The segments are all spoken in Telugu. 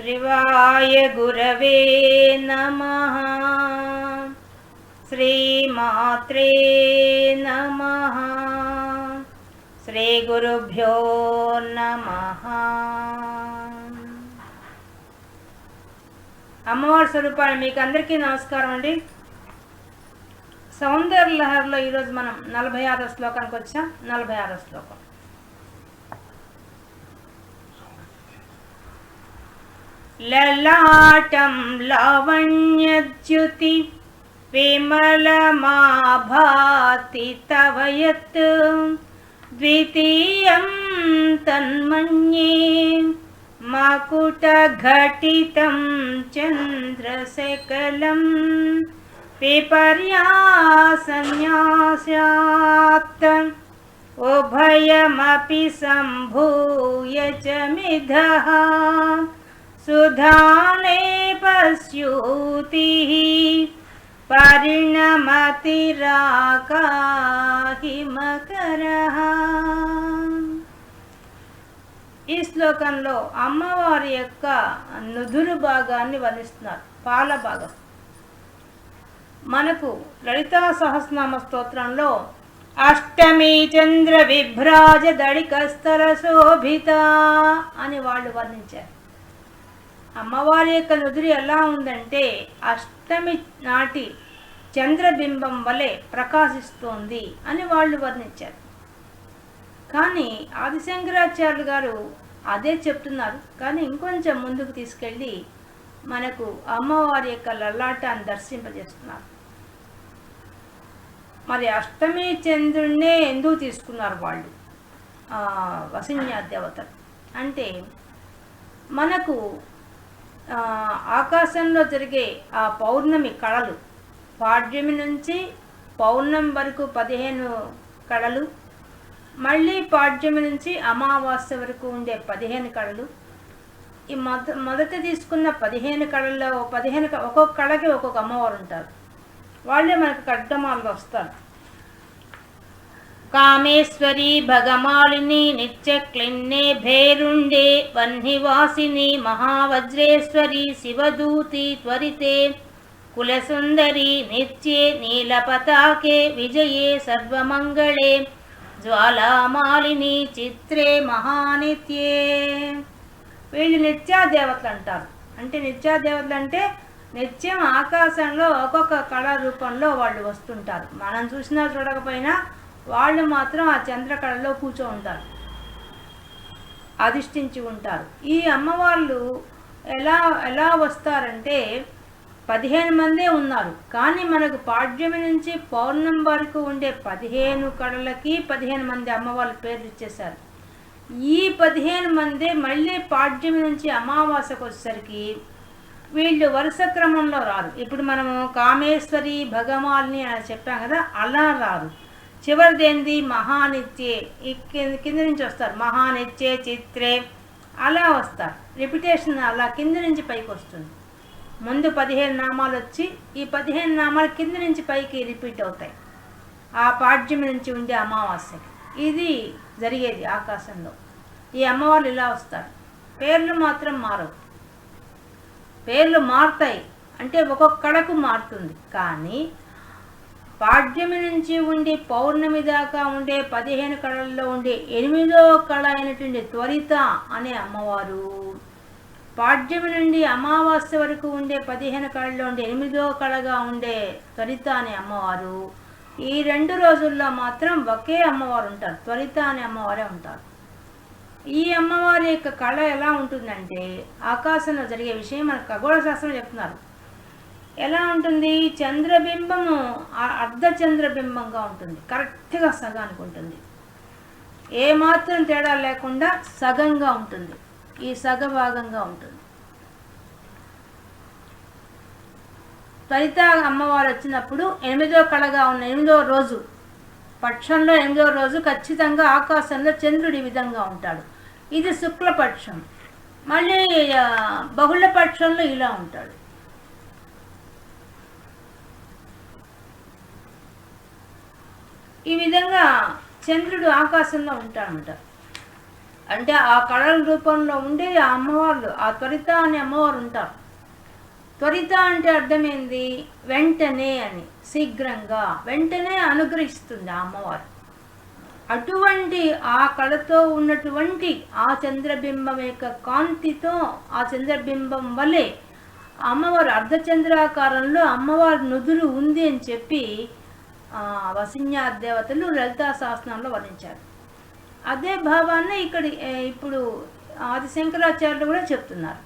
శ్రీవాయ గురవే నమః. శ్రీమాత్రే నమః. శ్రీ గురుభ్యో నమః. అమ్మవారి స్వరూపాలు మీకు అందరికీ నమస్కారం అండి. సౌందర్య లహరిలో ఈరోజు మనం 46వ శ్లోకానికి వచ్చాం. 46వ శ్లోకం. లలాటం లావణ్యద్యుతి విమలమాభాతి తవ యత్ ద్వితీయం తన్మన్యే మకుటఘటితం చంద్రశకలం విపర్యాసన్యాస్యాత్ ఉభయమపి సంభూయ చ మిథః సుధానే పశ్యూతిః పరిణమతిరాకాహిమకరః. ఈ శ్లోకంలో అమ్మవారి యొక్క నుదురు భాగాన్ని వర్ణిస్తున్నారు, పాల భాగం. మనకు లలితా సహస్రనామ స్తోత్రంలో అష్టమి చంద్ర విభ్రాజ దళికస్తర శోభిత అని వాళ్ళు వర్ణించారు. అమ్మవారి యొక్క నుదురు ఎలా ఉందంటే అష్టమి నాటి చంద్రబింబం వలె ప్రకాశిస్తోంది అని వాళ్ళు వర్ణించారు. కానీ ఆదిశంకరాచార్యులు గారు అదే చెప్తున్నారు, కానీ ఇంకొంచెం ముందుకు తీసుకెళ్ళి మనకు అమ్మవారి యొక్క లలాటాన్ని దర్శింపజేస్తున్నారు. మరి అష్టమి చంద్రుడినే ఎందుకు తీసుకున్నారు వాళ్ళు వసిన్యా దేవతలు అంటే, మనకు ఆకాశంలో జరిగే ఆ పౌర్ణమి కళలు, పాడ్యమి నుంచి పౌర్ణమి వరకు 15 కళలు, మళ్ళీ పాడ్యమి నుంచి అమావాస్య వరకు ఉండే 15 కళలు. ఈ మొదట తీసుకున్న 15 కళల్లో 15 ఒక్కొక్క కళకి ఒక్కొక్క అమ్మవారు ఉంటారు. వాళ్ళే మనకు ఖడ్గమాలలో వస్తారు. కామేశ్వరి భగమాలిని నిత్యక్లిన్నే భేరుండే వన్నివాసిని మహావజ్రేశ్వరి శివదూతి త్వరితే కులసుందరి నిత్యే నీలపతాకే విజయే సర్వమంగళే జ్వాలామాలిని చిత్రే మహానిత్యే. వీళ్ళు నిత్యాదేవతలు అంటారు. అంటే నిత్యాదేవతలు అంటే నిత్యం ఆకాశంలో ఒక్కొక్క కళ రూపంలో వాళ్ళు వస్తుంటారు. మనం చూసినా చూడకపోయినా వాళ్ళు మాత్రం ఆ చంద్రకళలో కూర్చో ఉంటారు, అధిష్ఠించి ఉంటారు. ఈ అమ్మవాళ్ళు ఎలా వస్తారంటే 15 మందే ఉన్నారు. కానీ మనకు పాడ్యమి నుంచి పౌర్ణమి వరకు ఉండే 15 కళలకి 15 మంది అమ్మవాళ్ళ పేర్లు ఇచ్చేశారు. ఈ 15 మందే మళ్ళీ పాడ్యమి నుంచి అమావాస్యకు వచ్చేసరికి వీళ్ళు వరుస క్రమంలో రారు. ఇప్పుడు మనము కామేశ్వరి భగమాలిని అని చెప్పాం కదా, అలా రారు. చివరిదేంది మహానిత్యే, కింద నుంచి వస్తారు. మహానిత్యే చిత్రే అలా వస్తారు. రిపిటేషన్ అలా కింద నుంచి పైకి వస్తుంది. ముందు 15 నామాలు వచ్చి ఈ 15 నామాలు కింద నుంచి పైకి రిపీట్ అవుతాయి ఆ పాడ్యమి నుంచి ఉండే అమావాస్యకి. ఇది జరిగేది ఆకాశంలో. ఈ అమ్మవాళ్ళు ఇలా వస్తారు. పేర్లు మాత్రం మారవు. పేర్లు మారుతాయి అంటే ఒక్కొక్క కళకు మారుతుంది. కానీ పాడ్యమి నుంచి ఉండి పౌర్ణమి దాకా ఉండే 15 కళల్లో ఉండే 8వ కళ అయినటువంటి త్వరిత అనే అమ్మవారు, పాడ్యమి నుండి అమావాస్య వరకు ఉండే 15 కళల్లో ఉండే 8వ కళగా ఉండే త్వరిత అనే అమ్మవారు, ఈ 2 రోజుల్లో మాత్రం ఒకే అమ్మవారు ఉంటారు, త్వరిత అనే అమ్మవారే ఉంటారు. ఈ అమ్మవారి యొక్క కళ ఎలా ఉంటుందంటే ఆకాశంలో జరిగే విషయం మనకు ఖగోళ శాస్త్రం చెప్తున్నారు. ఎలా ఉంటుంది? చంద్రబింబము అర్ధ చంద్రబింబంగా ఉంటుంది, కరెక్ట్గా సగానికి ఉంటుంది. ఏమాత్రం తేడా లేకుండా సగంగా ఉంటుంది, ఈ సగభాగంగా ఉంటుంది. త్వరిత అమ్మవారు వచ్చినప్పుడు 8వ కళగా ఉన్న 8వ రోజు పక్షంలో 8వ రోజు ఖచ్చితంగా ఆకాశంలో చంద్రుడు ఈ విధంగా ఉంటాడు. ఇది శుక్లపక్షం. మళ్ళీ బహుళ పక్షంలో ఇలా ఉంటాడు. ఈ విధంగా చంద్రుడు ఆకాశంలో ఉంటాడనమాట. అంటే ఆ కళల రూపంలో ఉండే ఆ అమ్మవార్లు, ఆ త్వరిత అనే అమ్మవారు ఉంటారు. త్వరిత అంటే అర్థమైంది వెంటనే అని, శీఘ్రంగా, వెంటనే అనుగ్రహిస్తుంది ఆ అమ్మవారు. అటువంటి ఆ కళతో ఉన్నటువంటి ఆ చంద్రబింబం యొక్క కాంతితో, ఆ చంద్రబింబం వల్లే అమ్మవారు అర్ధచంద్రాకారంలో అమ్మవారి నుదురు ఉంది అని చెప్పి వసిన్యా దేవతలు లలితా శాసనంలో వర్ణించారు. అదే భావాన్ని ఇప్పుడు ఆది శంకరాచార్యులు కూడా చెప్తున్నారు.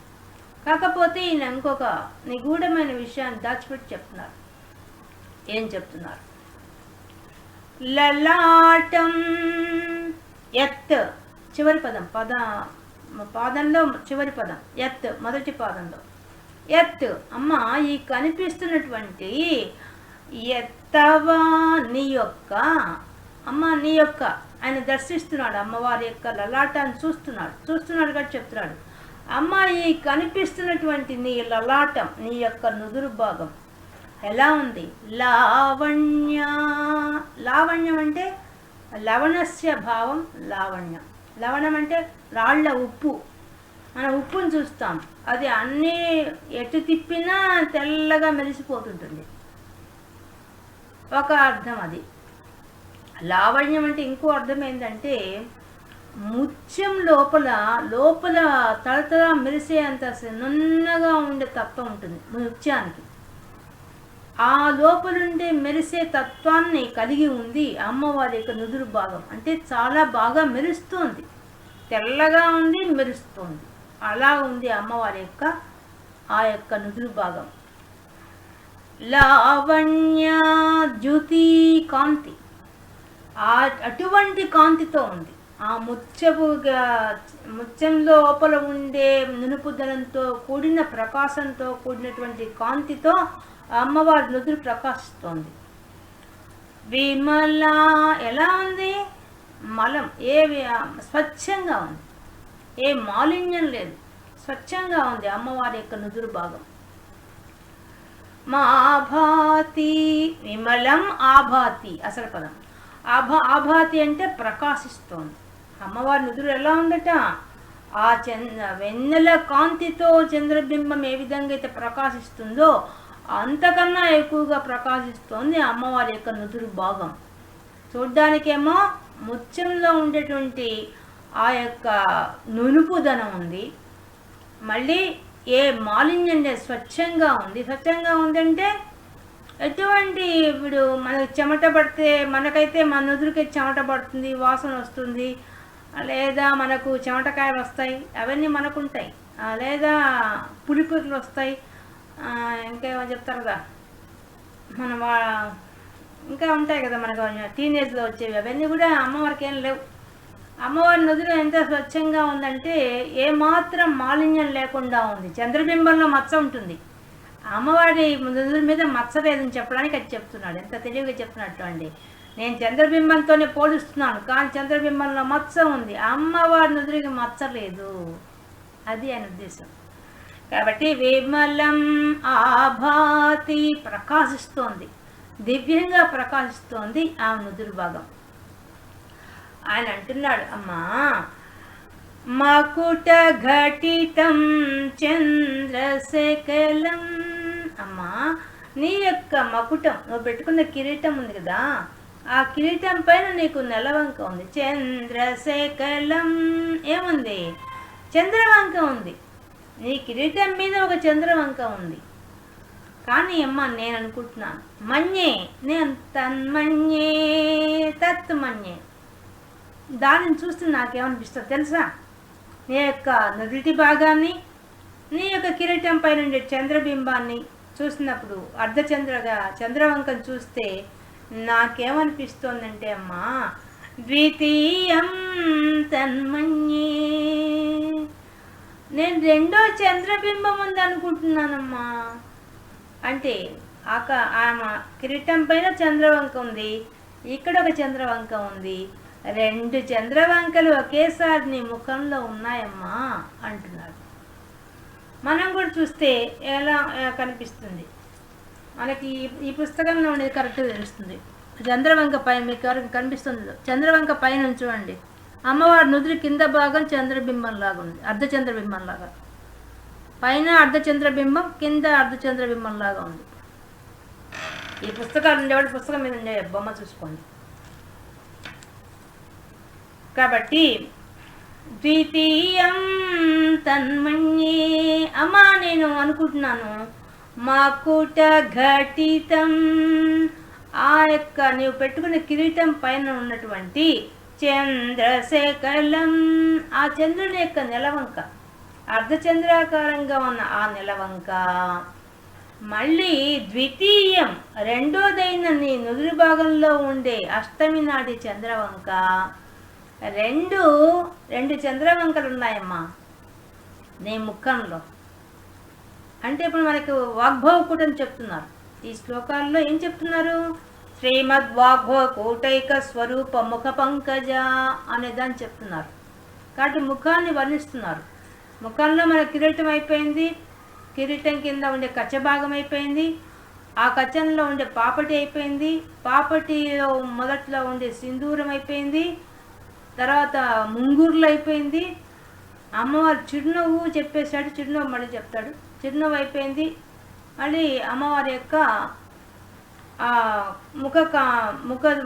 కాకపోతే ఈయన ఇంకొక నిగూఢమైన విషయాన్ని దాచిపెట్టి చెప్తున్నారు. ఏం చెప్తున్నారు? లలాటం ఎత్, చివరి పదం, పాదంలో చివరి పదం ఎత్, మొదటి పాదంలో ఎత్. అమ్మ, ఈ కనిపిస్తున్నటువంటి ఎత్తవా నీ యొక్క, అమ్మ నీ యొక్క, ఆయన దర్శిస్తున్నాడు అమ్మవారి యొక్క లలాటాన్ని చూస్తున్నాడు కాబట్టి చెప్తున్నాడు. అమ్మ, ఈ కనిపిస్తున్నటువంటి నీ లలాటం, నీ యొక్క నుదురు భాగం ఎలా ఉంది? లావణ్య. లావణ్యం అంటే లవణస్య భావం లావణ్యం. లవణం అంటే రాళ్ల ఉప్పు. మనం ఉప్పుని చూస్తాం, అది అన్నీ ఎటు తిప్పినా తెల్లగా మెరిసిపోతుంటుంది. ఒక అర్థం అది. లావణ్యం అంటే ఇంకో అర్థం ఏంటంటే ముత్యం లోపల తలతల మెరిసే అంత నున్నగా ఉండే తత్వం ఉంటుంది ముత్యానికి. ఆ లోపలుండే మెరిసే తత్వాన్ని కలిగి ఉంది అమ్మవారి యొక్క నుదురు భాగం. అంటే చాలా బాగా మెరుస్తుంది, తెల్లగా ఉంది, మెరుస్తుంది. అలా ఉంది అమ్మవారి యొక్క ఆ యొక్క నుదురు భాగం. లావణ్య జ్యోతి కాంతి, అటువంటి కాంతితో ఉంది. ఆ ముత్యం లోపల ఉండే నునుపుదనంతో కూడిన ప్రకాశంతో కూడినటువంటి కాంతితో అమ్మవారి నుదురు ప్రకాశిస్తోంది. విమల ఎలా ఉంది? మలం స్వచ్ఛంగా ఉంది, ఏ మాలిన్యం లేదు, స్వచ్ఛంగా ఉంది అమ్మవారి యొక్క నుదురు భాగం. మాభాతి, విమలం ఆభాతి అసలు పదం. ఆభాతి అంటే ప్రకాశిస్తోంది. అమ్మవారి నుదురు ఎలా ఉందట? ఆ వెన్నెల కాంతితో చంద్రబింబం ఏ విధంగా అయితే ప్రకాశిస్తుందో అంతకన్నా ఎక్కువగా ప్రకాశిస్తోంది అమ్మవారి యొక్క నుదురు భాగం. చూడ్డానికేమో ముత్యంలో ఉండేటువంటి ఆ యొక్క నునుపుదనం ఉంది, మళ్ళీ ఏ మాలిన్యం లేదు, స్వచ్ఛంగా ఉంది. స్వచ్ఛంగా ఉందంటే ఎటువంటి, ఇప్పుడు మనకు చెమట పడితే, మనకైతే మన నుదురుకి చెమట పడుతుంది, వాసన వస్తుంది, లేదా మనకు చెమటకాయలు వస్తాయి, అవన్నీ మనకు ఉంటాయి, లేదా పులిపురులు వస్తాయి, ఇంకేమో చెప్తారు కదా మన ఇంకా ఉంటాయి కదా మనకు టీనేజ్లో వచ్చేవి, అవన్నీ కూడా అమ్మవారికి ఏం లేవు. అమ్మవారి నుదురు ఎంత స్వచ్ఛంగా ఉందంటే ఏమాత్రం మాలిన్యం లేకుండా ఉంది. చంద్రబింబంలో మచ్చ ఉంటుంది, అమ్మవారి నుదురు మీద మచ్చ లేదని చెప్పడానికి అది చెప్తున్నాడు. ఎంత తెలివిగా చెప్తున్నట్టు అండి. నేను చంద్రబింబంతోనే పోలుస్తున్నాను, కానీ చంద్రబింబంలో మచ్చ ఉంది, అమ్మవారి నుదురికి మచ్చ లేదు. అది ఆయన ఉద్దేశం. కాబట్టి విమలం ఆభాతి, ప్రకాశిస్తోంది, దివ్యంగా ప్రకాశిస్తోంది ఆ నుదురు భాగం. ఆయన అంటున్నాడు, అమ్మా మకుట ఘటితం చంద్రశేఖలం. అమ్మా, నీ యొక్క మకుటం, నువ్వు పెట్టుకున్న కిరీటం ఉంది కదా, ఆ కిరీటం పైన నీకు నెలవంక ఉంది. చంద్రశేఖలం ఏముంది? చంద్రవంక ఉంది. నీ కిరీటం మీద ఒక చంద్రవంక ఉంది. కానీ అమ్మ, నేను అనుకుంటున్నాను, మన్యే, నేను తన్మన్యే తత్ మన్యే, దానిని చూస్తే నాకేమనిపిస్తుంది తెలుసా? నీ యొక్క నుదుటి భాగాన్ని, నీ యొక్క కిరీటం పైన ఉండే చంద్రబింబాన్ని చూసినప్పుడు, చంద్రవంకను చూస్తే నాకేమనిపిస్తోందంటే, అమ్మా ద్వితీయం తన్మన్యే, నేను రెండో చంద్రబింబం ఉంది అనుకుంటున్నానమ్మా. అంటే ఆమె కిరీటం పైన చంద్రవంక ఉంది, ఇక్కడ ఒక చంద్రవంక ఉంది, రెండు చంద్రవంకలు ఒకేసారి నీ ముఖంలో ఉన్నాయమ్మా అంటున్నాడు. మనం కూడా చూస్తే ఎలా కనిపిస్తుంది మనకి? ఈ పుస్తకంలో ఉండేది కరెక్ట్గా తెలుస్తుంది. చంద్రవంక పైన మీకు ఎవరికి కనిపిస్తుందో, చంద్రవంక పైన చూడండి, అమ్మవారి నుదురు కింద భాగం చంద్రబింబంలాగా ఉంది, అర్ధచంద్రబింబంలాగా. పైన అర్ధచంద్రబింబం, కింద అర్ధచంద్రబింబంలాగా ఉంది. ఈ పుస్తకాలు ఉండేవాడు పుస్తకం మీద ఉండే బొమ్మ చూసుకోండి. కాబట్టి ద్వితీయం తన్మణ్యే, అమ్మా నేను అనుకుంటున్నాను మకుట ఘటితం, ఆ యొక్క నీవు పెట్టుకునే కిరీటం పైన ఉన్నటువంటి చంద్రశేఖలం, ఆ చంద్రుని యొక్క నెలవంక, అర్ధచంద్రాకారంగా ఉన్న ఆ నెలవంక, మళ్ళీ ద్వితీయం రెండోదైన నీ నుదురు భాగంలో ఉండే అష్టమి నాటి చంద్రవంక, రెండు చంద్రవంకలు ఉన్నాయమ్మా నీ ముఖంలో. అంటే ఇప్పుడు మనకు వాగ్భవకూటం చెప్తున్నారు. ఈ శ్లోకాల్లో ఏం చెప్తున్నారు? శ్రీమద్ వాగ్భవ కూటైక స్వరూప ముఖ పంకజ అనే దాన్ని చెప్తున్నారు. కాబట్టి ముఖాన్ని వర్ణిస్తున్నారు. ముఖంలో మన కిరీటం అయిపోయింది, కిరీటం కింద ఉండే కచ్చ భాగం అయిపోయింది, ఆ కచ్చంలో ఉండే పాపటి అయిపోయింది, పాపటిలో మొదట్లో ఉండే సింధూరం అయిపోయింది, తర్వాత ముంగుర్లు అయిపోయింది, అమ్మవారు చిరునవ్వు చెప్పేశాడు, చిరునవ్వు మళ్ళీ చెప్తాడు, చిరునవ్వు అయిపోయింది, మళ్ళీ అమ్మవారి యొక్క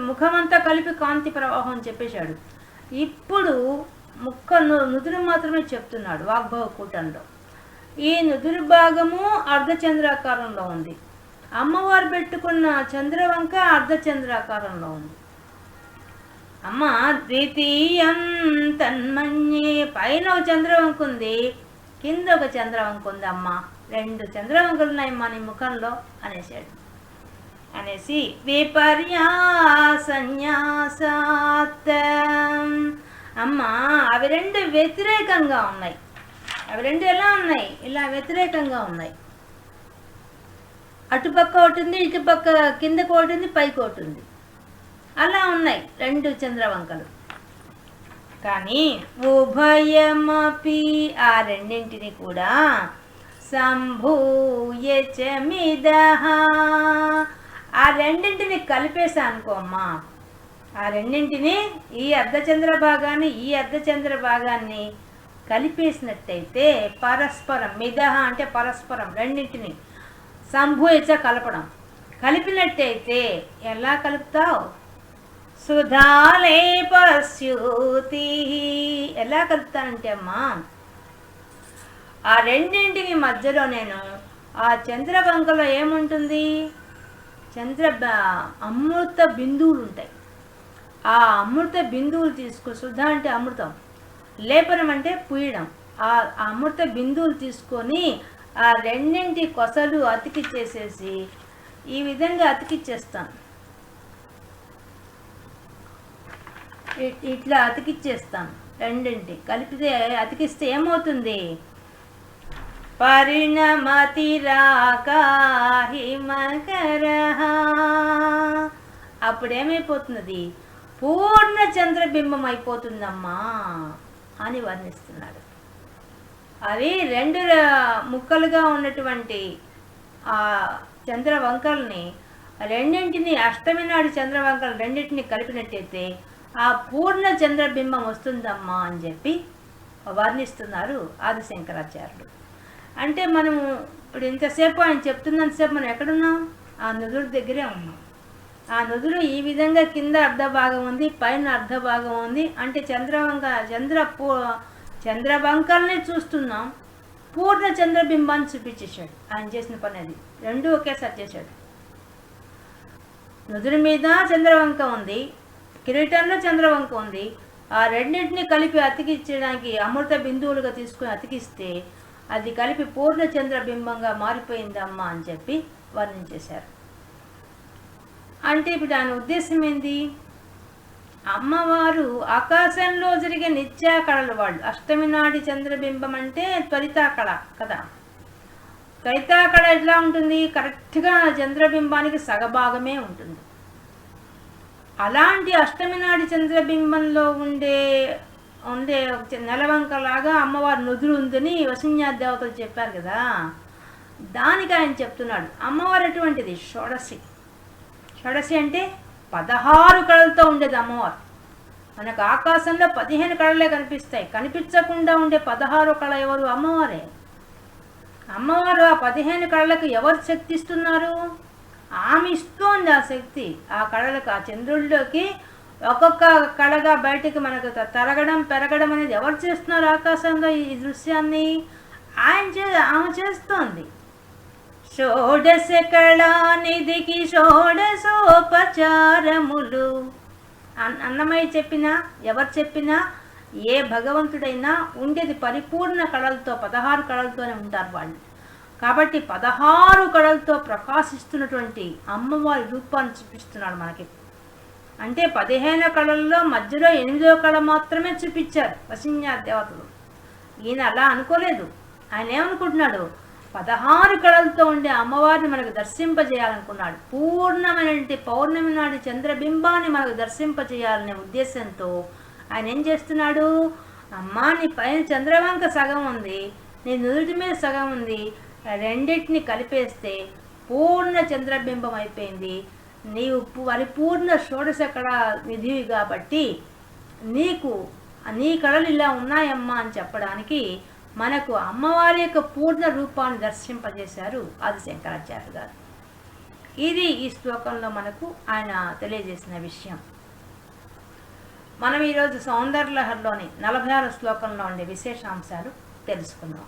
ముఖమంతా కలిపి కాంతి ప్రవాహం అని చెప్పేశాడు. ఇప్పుడు నుదురు మాత్రమే చెప్తున్నాడు వాగ్భవ కూటంలో. ఈ నుదురు భాగము అర్ధచంద్రాకారంలో ఉంది, అమ్మవారు పెట్టుకున్న చంద్రవంక అర్ధచంద్రాకారంలో ఉంది. అమ్మ ద్వితీయం తన్మన్యే, పైన ఒక చంద్రవంక ఉంది, కింద ఒక చంద్రవంక ఉంది. అమ్మ రెండు చంద్రవంకలు ఉన్నాయమ్మా నీ ముఖంలో అనేసాడు. అనేసి విపర్యాసన్యాసాత్, అమ్మ అవి రెండు వ్యతిరేకంగా ఉన్నాయి. అవి రెండు ఎలా ఉన్నాయి? ఇలా వ్యతిరేకంగా ఉన్నాయి. అటుపక్క ఒకటి ఉంది, ఇటుపక్క కిందకు ఒకటి ఉంది, పైకి ఒకటి ఉంది, అలా ఉన్నాయి రెండు చంద్రవంకలు. కానీ ఉభయమపి, ఆ రెండింటిని కూడా సంభూయ చమిదః, ఆ రెండింటిని కలిపేసా అనుకో అమ్మా, ఆ రెండింటిని ఈ అర్ధచంద్ర భాగాన్ని ఈ అర్ధచంద్ర భాగాన్ని కలిపేసినట్టయితే పరస్పరం, మిదః అంటే పరస్పరం, రెండింటిని సంభూయచ కలపడం, కలిపినట్టయితే ఎలా కలుపుతావు? సుధాలేపస్యూతి, ఎలా కలుపుతానంటే అమ్మా, ఆ రెండింటిని మధ్యలో నేను ఆ చంద్రవంకలో ఏముంటుంది? అమృత బిందువులు ఉంటాయి. ఆ అమృత బిందువులు తీసుకో, సుధ అంటే అమృతం, లేపనం అంటే పూయడం. ఆ అమృత బిందువులు తీసుకొని ఆ రెండింటి కొసలు అతికిచ్చేసేసి ఈ విధంగా అతికిచ్చేస్తాను. ఇట్లా అతికిచ్చేస్తాను, రెండింటి కలిపితే అతికిస్తే ఏమవుతుంది? పరిణమతిరాకాహిమకరః, అప్పుడేమైపోతున్నది? పూర్ణ చంద్రబింబం అయిపోతుందమ్మా అని వర్ణిస్తున్నాడు. అవి రెండు ముక్కలుగా ఉన్నటువంటి ఆ చంద్రవంకల్ని రెండింటిని, అష్టమి నాడు చంద్రవంకలు రెండింటిని కలిపినట్టయితే ఆ పూర్ణ చంద్రబింబం వస్తుందమ్మా అని చెప్పి వర్ణిస్తున్నారు ఆదిశంకరాచార్యులు. అంటే మనము ఇప్పుడు ఇంతసేపు ఆయన చెప్తున్నంతసేపు మనం ఎక్కడున్నాం? ఆ నుదురు దగ్గరే ఉన్నాం. ఆ నుదురు ఈ విధంగా కింద అర్ధ భాగం ఉంది, పైన అర్ధ భాగం ఉంది. అంటే చంద్రవంకల్ని చూస్తున్నాం, పూర్ణ చంద్రబింబాన్ని చూపించేశాడు. ఆయన చేసిన పని అది, రెండు ఒకేసారి చేశాడు. నుదురు మీద చంద్రవంక ఉంది, కిరీటంలో చంద్రవంక ఉంది. ఆ రెండింటిని కలిపి అతికించడానికి అమృత బిందువులుగా తీసుకుని అతికిస్తే అది కలిపి పూర్ణ చంద్రబింబంగా మారిపోయిందమ్మా అని చెప్పి వర్ణించేశారు. అంటే ఇప్పుడు దాని ఉద్దేశం ఏంది? అమ్మవారు ఆకాశంలో జరిగే నిత్యాకళలు వాళ్ళు. అష్టమి నాటి చంద్రబింబం అంటే త్వరితాకళ కదా. త్వరితాకళ ఎట్లా ఉంటుంది? కరెక్ట్గా చంద్రబింబానికి సగభాగమే ఉంటుంది. అలాంటి అష్టమి నాటి చంద్రబింబంలో ఉండే నెలవంకలాగా అమ్మవారి నుదురు ఉందని వసున్యాదేవతలు చెప్పారు కదా. దానికి ఆయన చెప్తున్నాడు అమ్మవారు అటువంటిది షోడశి. షోడశి అంటే 16 కళలతో ఉండేది అమ్మవారు. మనకు ఆకాశంలో 15 కళలే కనిపిస్తాయి. కనిపించకుండా ఉండే 16 కళ ఎవరు? అమ్మవారే. అమ్మవారు ఆ 15 కళలకు ఎవరు శక్తి ఇస్తున్నారు? ఆమె ఇస్తోంది ఆ శక్తి. ఆ కళలకు, ఆ చంద్రుడిలోకి ఒక్కొక్క కళగా బయటికి మనకు తరగడం పెరగడం అనేది ఎవరు చేస్తున్నారు? ఆకాశంలో ఈ దృశ్యాన్ని ఆమె చేస్తోంది. షోడశ కళానిధికి షోడశోపచారములు అన్నమయ్య చెప్పినా, ఎవరు చెప్పినా, ఏ భగవంతుడైనా ఉండేది పరిపూర్ణ కళలతో, 16 కళలతోనే ఉంటారు వాళ్ళు. కాబట్టి 16 కళలతో ప్రకాశిస్తున్నటువంటి అమ్మవారి రూపాన్ని చూపిస్తున్నాడు మనకి. అంటే 15 కళల్లో మధ్యలో 8వ కళ మాత్రమే చూపించారు వశిన్యా దేవతలు. ఈయన అలా అనుకోలేదు. ఆయన ఏమనుకుంటున్నాడు? 16 కళలతో ఉండే అమ్మవారిని మనకు దర్శింపజేయాలనుకున్నాడు. పూర్ణమైనటువంటి పౌర్ణమి నాటి చంద్రబింబాన్ని మనకు దర్శింపజేయాలనే ఉద్దేశంతో ఆయన ఏం చేస్తున్నాడు? అమ్మా, నీ పైన చంద్రవంక సగం ఉంది, నీ నుదుటి మీద సగం ఉంది, రెండింటిని కలిపేస్తే పూర్ణ చంద్రబింబం అయిపోయింది. నీవు పరిపూర్ణ షోడశ కళ నిధివి కాబట్టి నీ కళలు ఇలా ఉన్నాయమ్మా అని చెప్పడానికి మనకు అమ్మవారి యొక్క పూర్ణ రూపాన్ని దర్శింపజేశారు ఆది శంకరాచార్య గారు. ఇది ఈ శ్లోకంలో మనకు ఆయన తెలియజేసిన విషయం. మనం ఈరోజు సౌందర్యలహరిలోని 46 శ్లోకంలో ఉండే విశేషాంశాలు తెలుసుకుందాం.